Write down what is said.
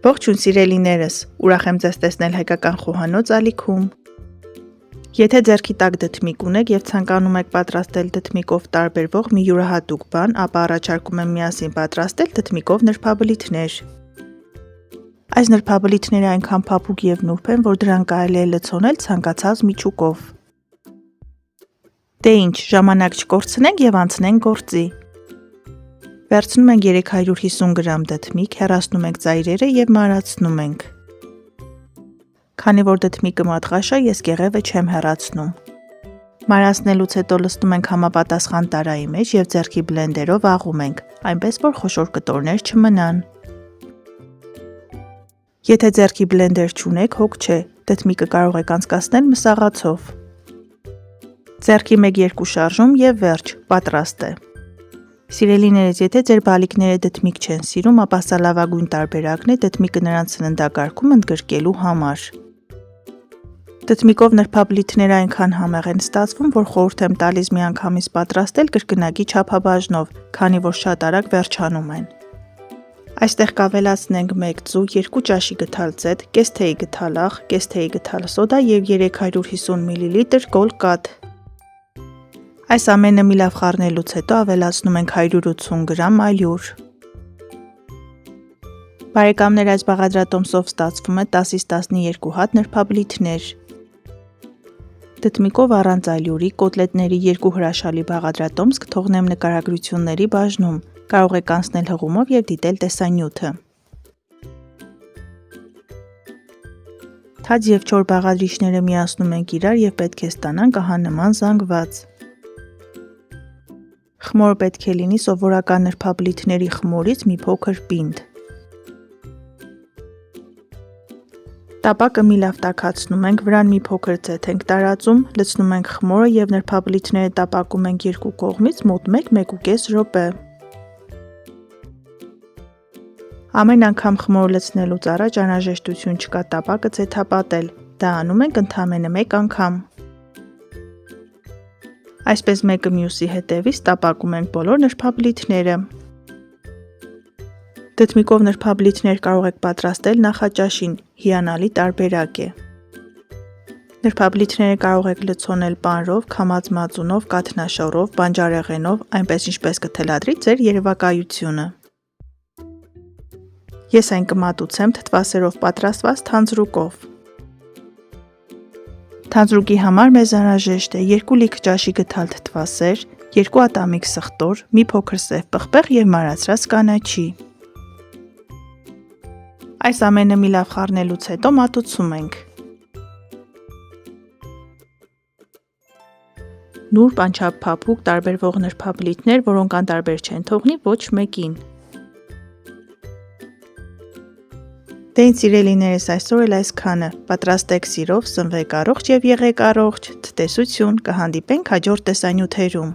Ողջույն սիրելիներս, ուրախ եմ ձեզ տեսնել հայկական խոհանոց ալիքում։ Եթե ձեռքի տակ դդմիկ ունեք եւ ցանկանում եք պատրաստել դդմիկով տարբերվող մի յուրահատուկ բան, ապա առաջարկում եմ միասին պատրաստել դդմիկով նրբաբլիթներ։ Այս նրբաբլիթները այնքան փափուկ եւ նուրբ են, որ դրանք կարելի է լցոնել ցանկացած միջուկով։ Դե ինչ, ժամանակ չկորցնենք եւ անցնենք գործի։ Վերցնում ենք 350 գրամ դդմիկ, հեռացնում ենք ծայրերը եւ մարացնում ենք։ Քանի որ դդմիկը մատղաշ է, ես կեղևը չեմ հեռացնում։ Մարացնելուց հետո լցնում ենք համապատասխան տարայի մեջ եւ ձեռքի բլենդերով աղում ենք, այնպես որ խոշոր կտորներ չմնան։ Եթե ձեռքի բլենդեր չունեք, հոգ չէ, դդմիկը կարող եք անցկացնել մսաղացով։ Ձեռքի 1-2 շարժում եւ վերջ, պատրաստ է։ Սիրելիներս, եթե ձեր բալիկները դդմիկ չեն սիրում, ապա սա լավագույն տարբերակն է դդմիկը նրանց սննդակարգում ընդգրկելու համար։ Դդմիկով նրբաբլիթները այնքան համեղ են ստացվում, որ խորհուրդ եմ տալիս միանգամից պատրաստել կրկնակի չափաբաժնով, քանի որ շատ արագ վերջանում են։ Այստեղ կավելացնենք 1 ձու, 2 ճաշի գթալ ձեթ, կես թեյի գթալ աղ, կես թեյի գթալ սոդա եւ 350 մլ գոլ կաթ։ Այս ամենը մի լավ խառնելուց հետո ավելացնում ենք 180 գրամ ալյուր։ Բարեկամներ, այս բաղադրատոմսով ստացվում է 10-ից 12 հատ նրբաբլիթներ։ Դդմիկով առանց ալյուրի կոտլետների 2 հրաշալի բաղադրատոմս կթողնեմ նկարագրությունների բաժնում, կարող եք անցնել հղումով եւ դիտել տեսանյութը։ Թաց եւ չոր բաղադրիչները միացնում ենք իրար եւ պետք է ստանանք ահա նման զանգված։ Խմոր պետք է լինի սովորական նրբաբլիթների խմորից մի փոքր պինդ։ Տապակը մի լավ տաքացնում ենք, վրան մի փոքր ձեթ ենք տարածում, լցնում ենք խմորը եւ նրբաբլիթները տապակում ենք երկու կողմից մոտ 1-1.5 րոպե։ Ամեն անգամ խմոր լցնելուց առաջ անհրաժեշտություն չկա տապակը ձեթապատել, դա անում ենք ընդամենը 1 անգամ։ Այսպես մեկը մյուսի հետևից տապակում ենք բոլոր նրբաբլիթները։ Դդմիկով նրբաբլիթներ կարող եք պատրաստել նախաճաշին, հիանալի տարբերակ է։ Նրբաբլիթները կարող եք լցոնել պանրով, քամած մածունով, կաթնաշոռով, բանջարեղենով, այնպես ինչպես կթելադրի ձեր երևակայությունը։ Ես այն կմատուցեմ թթվասերով պատրաստված թանձրուկով։ Թանձրուկի համար մեզ անհրաժեշտ է 2 լիք ճաշի գթալ թթվասեր, 2 ատամիկ սխտոր, մի փոքր սև պղպեղ եւ մարացրած կանաչի։ Այս ամենը մի լավ խառնելուց հետո մատուցում ենք։ Նուրբ անչափ փափուկ տարբերվող նրբաբլիթներ, որոնք անտարբեր չեն թողնի ոչ մեկին։ Դե ինչ սիրելիներս, այսօր էլ այսքանը, պատրաստեք սիրով, սնվեք առողջ եւ եղեք առողջ, ցտեսություն, կհանդիպենք հաջորդ տեսանյութերում։